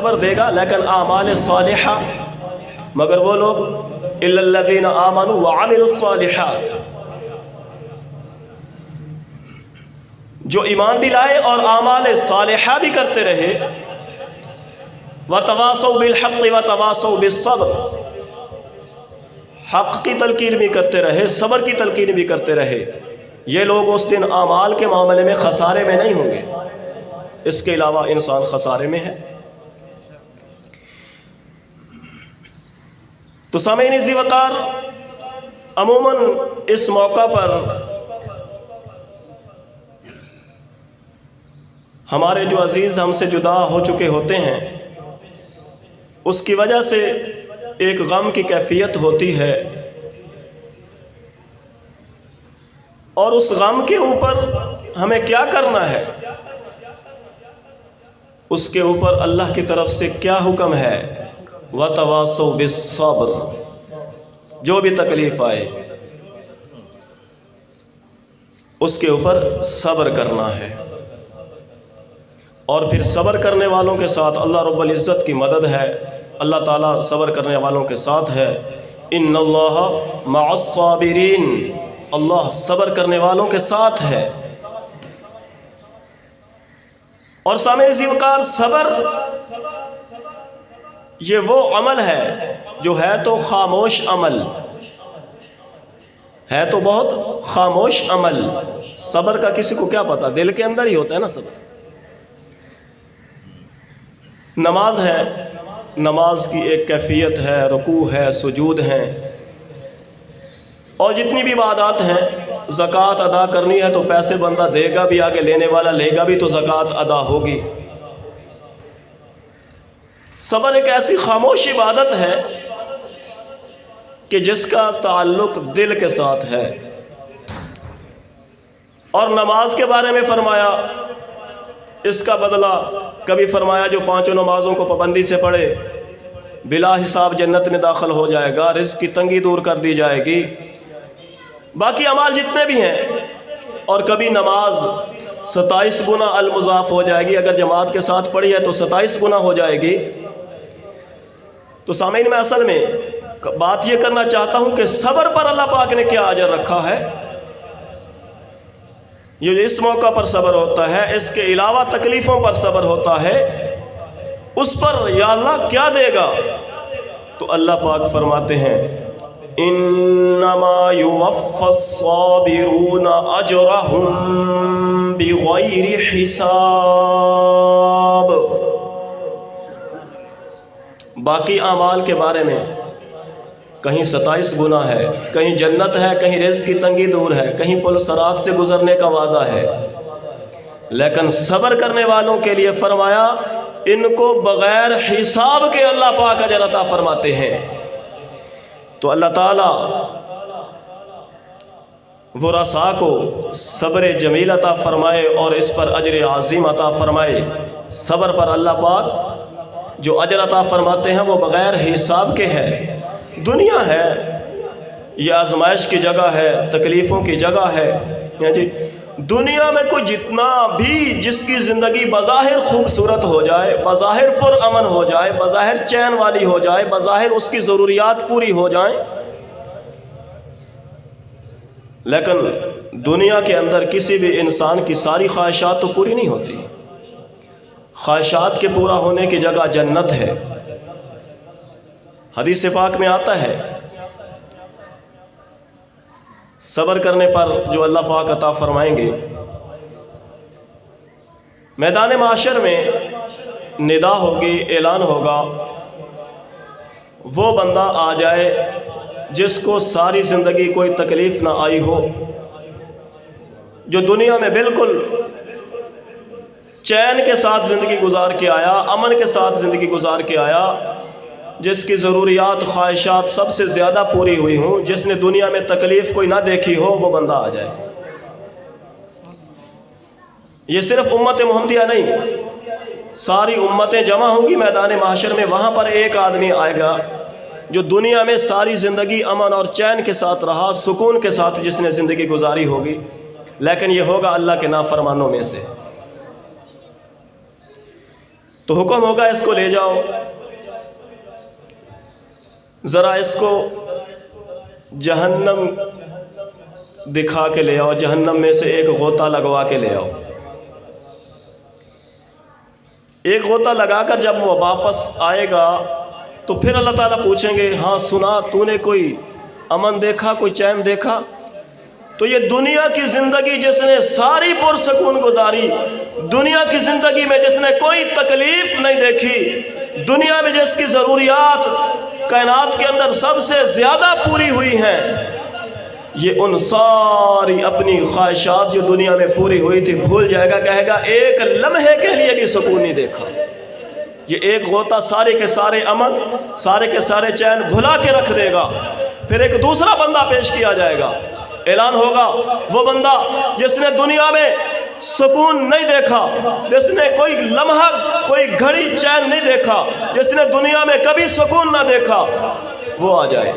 خبر دے گا، لیکن اعمال صالحہ مگر وہ لوگ الا الذین آمنوا وعملوا الصالحات، جو ایمان بھی لائے اور اعمال صالحہ بھی کرتے رہے، وتواصوا بالحق وتواصوا بالصبر، حق کی تلقین بھی کرتے رہے، صبر کی تلقین بھی کرتے رہے، یہ لوگ اس دن اعمال کے معاملے میں خسارے میں نہیں ہوں گے، اس کے علاوہ انسان خسارے میں ہے۔ تو سامعین عزیز وقار، عموماً اس موقع پر ہمارے جو عزیز ہم سے جدا ہو چکے ہوتے ہیں، اس کی وجہ سے ایک غم کی کیفیت ہوتی ہے، اور اس غم کے اوپر ہمیں کیا کرنا ہے، اس کے اوپر اللہ کی طرف سے کیا حکم ہے، وَتَوَاصَوْا بِالصَّبْرِ، جو بھی تکلیف آئے اس کے اوپر صبر کرنا ہے، اور پھر صبر کرنے والوں کے ساتھ اللہ رب العزت کی مدد ہے، اللہ تعالیٰ صبر کرنے والوں کے ساتھ ہے۔ ان اللہ مع الصابرین، اللہ صبر کرنے والوں کے ساتھ ہے۔ اور سامعین عزیز وقار، صبر یہ وہ عمل ہے جو ہے تو خاموش عمل ہے، تو بہت خاموش عمل۔ صبر کا کسی کو کیا پتا، دل کے اندر ہی ہوتا ہے نا صبر۔ نماز ہے، نماز کی ایک کیفیت ہے، رکوع ہے، سجود ہیں، اور جتنی بھی عبادات ہیں۔ زکوٰۃ ادا کرنی ہے تو پیسے بندہ دے گا بھی، آگے لینے والا لے گا بھی، تو زکوٰۃ ادا ہوگی۔ صبر ایک ایسی خاموش عبادت ہے کہ جس کا تعلق دل کے ساتھ ہے۔ اور نماز کے بارے میں فرمایا اس کا بدلہ، کبھی فرمایا جو 5 نمازوں کو پابندی سے پڑھے بلا حساب جنت میں داخل ہو جائے گا، رزق کی تنگی دور کر دی جائے گی۔ باقی اعمال جتنے بھی ہیں، اور کبھی نماز 27 گنا المضاف ہو جائے گی، اگر جماعت کے ساتھ پڑھی ہے تو 27 گنا ہو جائے گی۔ تو سامعین، میں اصل میں بات یہ کرنا چاہتا ہوں کہ صبر پر اللہ پاک نے کیا اجر رکھا ہے۔ یہ اس موقع پر صبر ہوتا ہے، اس کے علاوہ تکلیفوں پر صبر ہوتا ہے، اس پر یا اللہ کیا دے گا؟ تو اللہ پاک فرماتے ہیں انما یوفی الصابرون اجرہم بغیر حساب۔ باقی اعمال کے بارے میں کہیں 27 گنا ہے، کہیں جنت ہے، کہیں رزق کی تنگی دور ہے، کہیں پل صراط سے گزرنے کا وعدہ ہے، لیکن صبر کرنے والوں کے لیے فرمایا ان کو بغیر حساب کے اللہ پاک اجر عطا فرماتے ہیں۔ تو اللہ تعالیٰ ورثاء کو صبر جمیل عطا فرمائے اور اس پر اجر عظیم عطا فرمائے۔ صبر پر اللہ پاک جو اجر عطا فرماتے ہیں وہ بغیر حساب کے ہے۔ دنیا ہے، یہ آزمائش کی جگہ ہے، تکلیفوں کی جگہ ہے۔ جی دنیا میں کوئی جتنا بھی جس کی زندگی بظاہر خوبصورت ہو جائے، بظاہر پر امن ہو جائے، بظاہر چین والی ہو جائے، بظاہر اس کی ضروریات پوری ہو جائیں، لیکن دنیا کے اندر کسی بھی انسان کی ساری خواہشات تو پوری نہیں ہوتی۔ خواہشات کے پورا ہونے کی جگہ جنت ہے۔ حدیث پاک میں آتا ہے صبر کرنے پر جو اللہ پاک عطا فرمائیں گے، میدان معاشر میں ندا ہوگی، اعلان ہوگا، وہ بندہ آ جائے جس کو ساری زندگی کوئی تکلیف نہ آئی ہو، جو دنیا میں بالکل چین کے ساتھ زندگی گزار کے آیا، امن کے ساتھ زندگی گزار کے آیا، جس کی ضروریات خواہشات سب سے زیادہ پوری ہوئی ہوں، جس نے دنیا میں تکلیف کوئی نہ دیکھی ہو، وہ بندہ آ جائے۔ یہ صرف امت محمدیہ نہیں، ساری امتیں جمع ہوں گی میدان محشر میں، وہاں پر ایک آدمی آئے گا جو دنیا میں ساری زندگی امن اور چین کے ساتھ رہا، سکون کے ساتھ جس نے زندگی گزاری ہوگی، لیکن یہ ہوگا اللہ کے نافرمانوں میں سے۔ تو حکم ہوگا اس کو لے جاؤ، ذرا اس کو جہنم دکھا کے لے آؤ، جہنم میں سے ایک غوطہ لگوا کے لے آؤ۔ ایک غوطہ لگا کر جب وہ واپس آئے گا تو پھر اللہ تعالیٰ پوچھیں گے ہاں سنا تو نے کوئی امن دیکھا، کوئی چین دیکھا؟ تو یہ دنیا کی زندگی جس نے ساری پرسکون گزاری، دنیا کی زندگی میں جس نے کوئی تکلیف نہیں دیکھی، دنیا میں جس کی ضروریات کائنات کے اندر سب سے زیادہ پوری ہوئی ہیں، یہ ان ساری اپنی خواہشات جو دنیا میں پوری ہوئی تھی بھول جائے گا، کہے گا ایک لمحے کے لیے بھی سکون نہیں دیکھا۔ یہ ایک غوطہ سارے کے سارے امن، سارے کے سارے چین بھلا کے رکھ دے گا۔ پھر ایک دوسرا بندہ پیش کیا جائے گا، اعلان ہوگا وہ بندہ جس نے دنیا میں سکون نہیں دیکھا، جس نے کوئی لمحہ کوئی گھڑی چین نہیں دیکھا، جس نے دنیا میں کبھی سکون نہ دیکھا، وہ آ جائے۔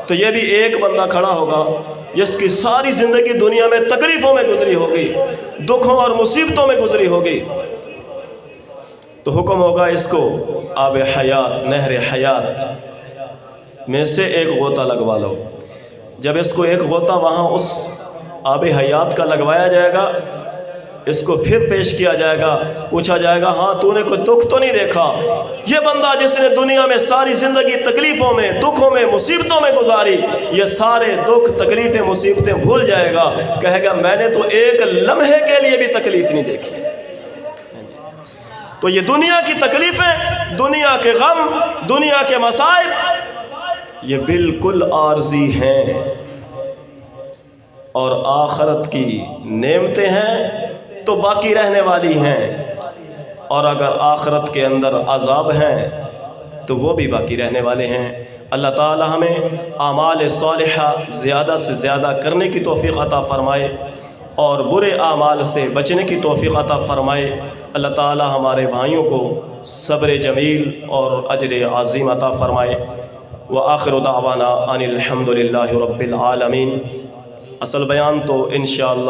تو یہ بھی ایک بندہ کھڑا ہوگا جس کی ساری زندگی دنیا میں تکلیفوں میں گزری ہوگی، دکھوں اور مصیبتوں میں گزری ہوگی۔ تو حکم ہوگا اس کو آب حیات، نہر حیات میں سے ایک غوطہ لگوا لو۔ جب اس کو ایک غوطہ وہاں اس آب حیات کا لگوایا جائے گا، اس کو پھر پیش کیا جائے گا، پوچھا جائے گا ہاں تو نے کوئی دکھ تو نہیں دیکھا؟ یہ بندہ جس نے دنیا میں ساری زندگی تکلیفوں میں، دکھوں میں، مصیبتوں میں گزاری، یہ سارے دکھ، تکلیفیں، مصیبتیں بھول جائے گا، کہے گا میں نے تو ایک لمحے کے لیے بھی تکلیف نہیں دیکھی۔ تو یہ دنیا کی تکلیفیں، دنیا کے غم، دنیا کے مصائب یہ بالکل عارضی ہیں، اور آخرت کی نعمتیں ہیں تو باقی رہنے والی ہیں، اور اگر آخرت کے اندر عذاب ہیں تو وہ بھی باقی رہنے والے ہیں۔ اللہ تعالی ہمیں اعمال صالحہ زیادہ سے زیادہ کرنے کی توفیق عطا فرمائے اور برے اعمال سے بچنے کی توفیق عطا فرمائے۔ اللہ تعالی ہمارے بھائیوں کو صبر جمیل اور اجر عظیم عطا فرمائے۔ وآخر دعوانا ان الحمد للہ رب العالمین۔ اصل بیان تو انشاءاللہ